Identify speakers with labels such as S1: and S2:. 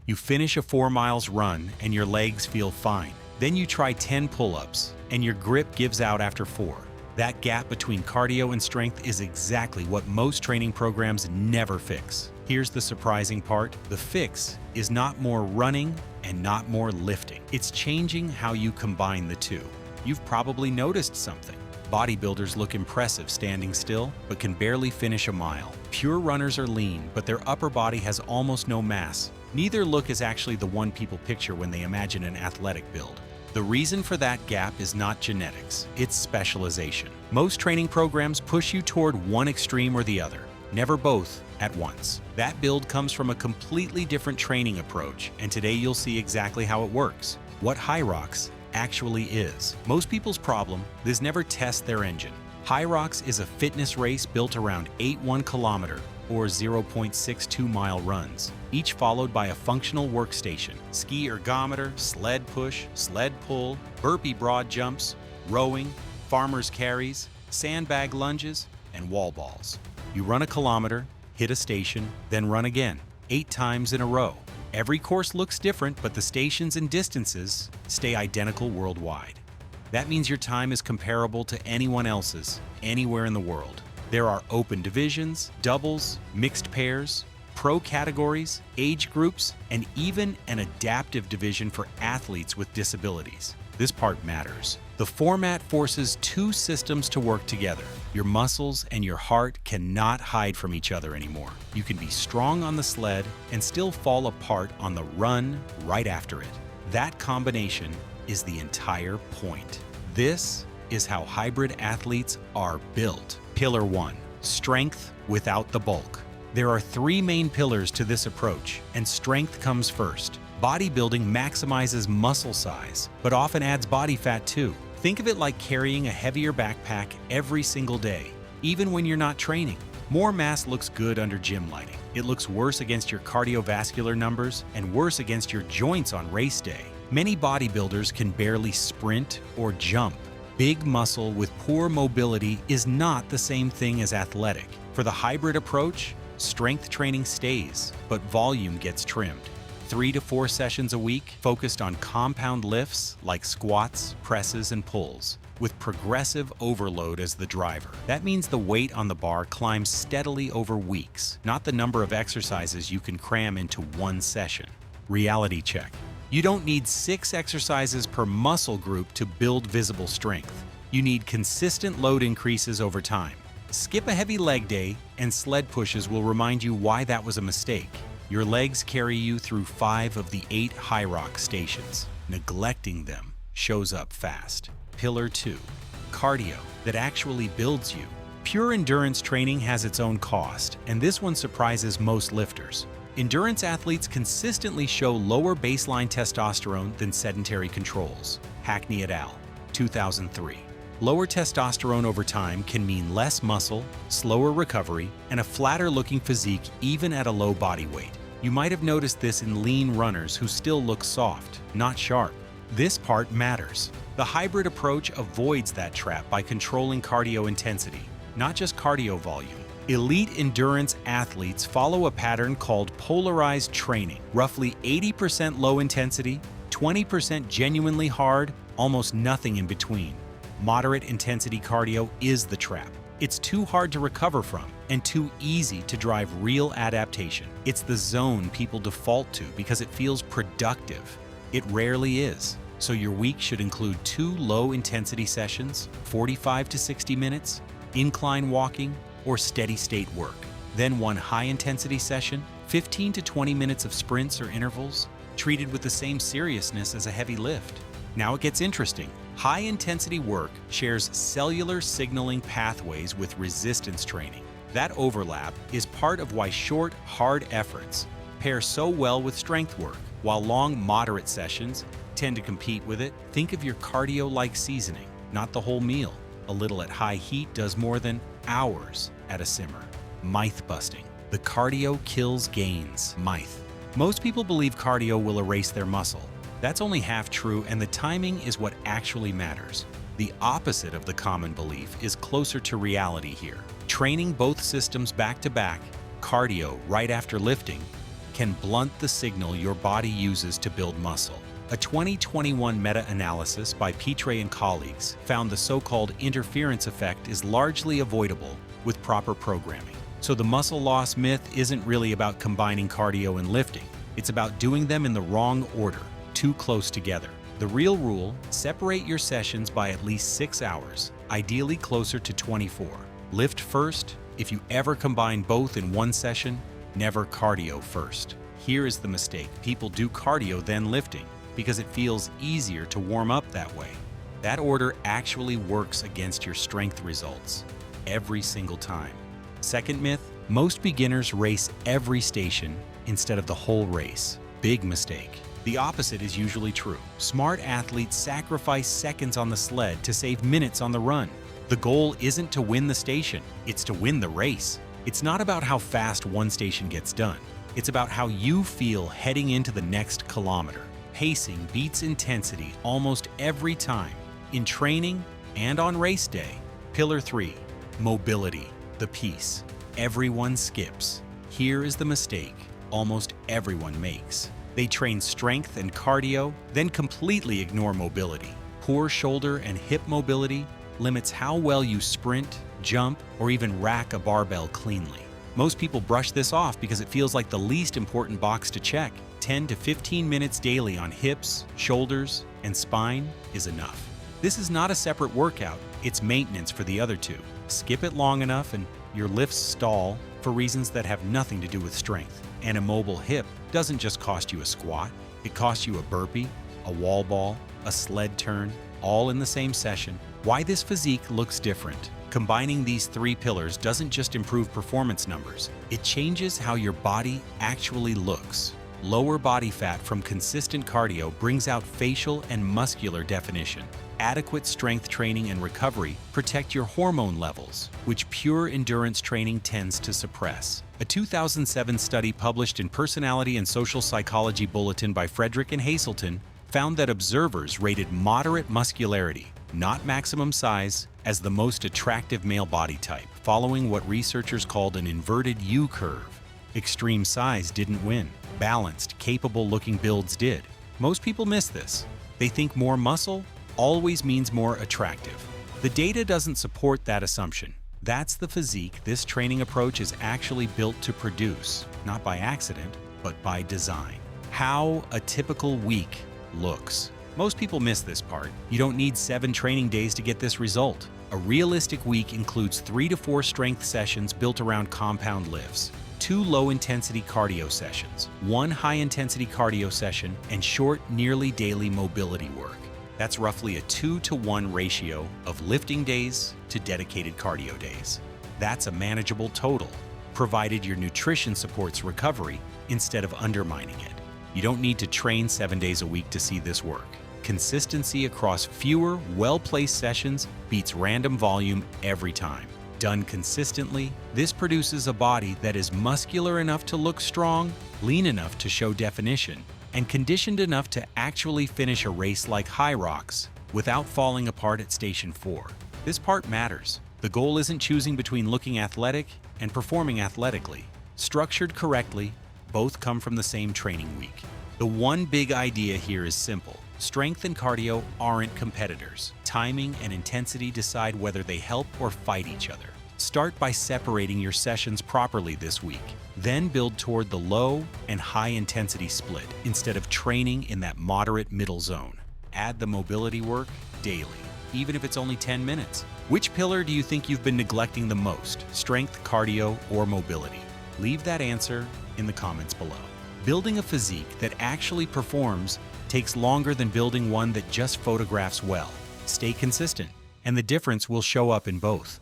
S1: You finish a 4 miles run and your legs feel fine. Then you try 10 pull-ups and your grip gives out after 4. That gap between cardio and strength is exactly what most training programs never fix. Here's the surprising part. The fix is not more running and not more lifting. It's changing how you combine the two. You've probably noticed something. Bodybuilders look impressive standing still, but can barely finish a mile. Pure runners are lean, but their upper body has almost no mass. Neither look is actually the one people picture when they imagine an athletic build. The reason for that gap is not genetics, it's specialization. Most training programs push you toward one extreme or the other, never both at once. That build comes from a completely different training approach, and today you'll see exactly how it works. What Hyrox actually is. Most people's problem is never test their engine. Hyrox is a fitness race built around 8 1-kilometer or 0.62 mile runs, each followed by a functional workstation, ski ergometer, sled push, sled pull, burpee broad jumps, rowing, farmer's carries, sandbag lunges, and wall balls. You run a kilometer, hit a station, then run again, 8 times in a row. Every course looks different, but the stations and distances stay identical worldwide. That means your time is comparable to anyone else's, anywhere in the world. There are open divisions, doubles, mixed pairs, pro categories, age groups, and even an adaptive division for athletes with disabilities. This part matters. The format forces 2 systems to work together. Your muscles and your heart cannot hide from each other anymore. You can be strong on the sled and still fall apart on the run right after it. That combination is the entire point. This is how hybrid athletes are built. Pillar 1, strength without the bulk. There are 3 main pillars to this approach, and strength comes first. Bodybuilding maximizes muscle size, but often adds body fat too. Think of it like carrying a heavier backpack every single day, even when you're not training. More mass looks good under gym lighting. It looks worse against your cardiovascular numbers and worse against your joints on race day. Many bodybuilders can barely sprint or jump. Big muscle with poor mobility is not the same thing as athletic. For the hybrid approach, strength training stays, but volume gets trimmed. 3 to 4 sessions a week focused on compound lifts like squats, presses, and pulls, with progressive overload as the driver. That means the weight on the bar climbs steadily over weeks, not the number of exercises you can cram into one session. Reality check. You don't need 6 exercises per muscle group to build visible strength. You need consistent load increases over time. Skip a heavy leg day, and sled pushes will remind you why that was a mistake. Your legs carry you through 5 of the 8 Hyrox stations. Neglecting them shows up fast. Pillar 2, cardio that actually builds you. Pure endurance training has its own cost, and this one surprises most lifters. Endurance athletes consistently show lower baseline testosterone than sedentary controls. Hackney et al., 2003. Lower testosterone over time can mean less muscle, slower recovery, and a flatter-looking physique even at a low body weight. You might have noticed this in lean runners who still look soft, not sharp. This part matters. The hybrid approach avoids that trap by controlling cardio intensity, not just cardio volume. Elite endurance athletes follow a pattern called polarized training. Roughly 80% low intensity, 20% genuinely hard, almost nothing in between. Moderate intensity cardio is the trap. It's too hard to recover from and too easy to drive real adaptation. It's the zone people default to because it feels productive. It rarely is. So your week should include 2 low-intensity sessions, 45 to 60 minutes, incline walking, or steady-state work. Then 1 high-intensity session, 15 to 20 minutes of sprints or intervals, treated with the same seriousness as a heavy lift. Now it gets interesting. High-intensity work shares cellular signaling pathways with resistance training. That overlap is part of why short, hard efforts pair so well with strength work, while long, moderate sessions tend to compete with it. Think of your cardio like seasoning, not the whole meal. A little at high heat does more than hours at a simmer. Myth busting. The cardio kills gains. Myth. Most people believe cardio will erase their muscle. That's only half true, and the timing is what actually matters. The opposite of the common belief is closer to reality here. Training both systems back to back, cardio right after lifting, can blunt the signal your body uses to build muscle. A 2021 meta-analysis by Pitre and colleagues found the so-called interference effect is largely avoidable with proper programming. So the muscle loss myth isn't really about combining cardio and lifting. It's about doing them in the wrong order, too close together. The real rule: separate your sessions by at least 6 hours, ideally closer to 24. Lift first. If you ever combine both in one session, never cardio first. Here is the mistake: people do cardio then lifting because it feels easier to warm up that way. That order actually works against your strength results every single time. Second myth: most beginners race every station instead of the whole race. Big mistake. The opposite is usually true. Smart athletes sacrifice seconds on the sled to save minutes on the run. The goal isn't to win the station, it's to win the race. It's not about how fast one station gets done. It's about how you feel heading into the next kilometer. Pacing beats intensity almost every time, in training and on race day. Pillar 3, mobility, the piece everyone skips. Here is the mistake almost everyone makes. They train strength and cardio, then completely ignore mobility. Poor shoulder and hip mobility limits how well you sprint, jump, or even rack a barbell cleanly. Most people brush this off because it feels like the least important box to check. 10 to 15 minutes daily on hips, shoulders, and spine is enough. This is not a separate workout, it's maintenance for the other two. Skip it long enough and your lifts stall for reasons that have nothing to do with strength. An immobile hip doesn't just cost you a squat, it costs you a burpee, a wall ball, a sled turn, all in the same session. Why this physique looks different. Combining these 3 pillars doesn't just improve performance numbers, it changes how your body actually looks. Lower body fat from consistent cardio brings out facial and muscular definition. Adequate strength training and recovery protect your hormone levels, which pure endurance training tends to suppress. A 2007 study published in Personality and Social Psychology Bulletin by Frederick and Hazelton found that observers rated moderate muscularity, not maximum size, as the most attractive male body type, following what researchers called an inverted U-curve. Extreme size didn't win. Balanced, capable-looking builds did. Most people miss this. They think more muscle always means more attractive. The data doesn't support that assumption. That's the physique this training approach is actually built to produce, not by accident, but by design. How a typical week looks. Most people miss this part. You don't need 7 training days to get this result. A realistic week includes 3 to 4 strength sessions built around compound lifts, 2 low-intensity cardio sessions, 1 high-intensity cardio session, and short, nearly daily mobility work. That's roughly a 2-to-1 ratio of lifting days to dedicated cardio days. That's a manageable total, provided your nutrition supports recovery instead of undermining it. You don't need to train 7 days a week to see this work. Consistency across fewer, well-placed sessions beats random volume every time. Done consistently, this produces a body that is muscular enough to look strong, lean enough to show definition, and conditioned enough to actually finish a race like Hyrox without falling apart at Station 4. This part matters. The goal isn't choosing between looking athletic and performing athletically. Structured correctly, both come from the same training week. The one big idea here is simple. Strength and cardio aren't competitors. Timing and intensity decide whether they help or fight each other. Start by separating your sessions properly this week. Then build toward the low and high intensity split instead of training in that moderate middle zone. Add the mobility work daily, even if it's only 10 minutes. Which pillar do you think you've been neglecting the most? Strength, cardio, or mobility? Leave that answer in the comments below. Building a physique that actually performs takes longer than building one that just photographs well. Stay consistent, and the difference will show up in both.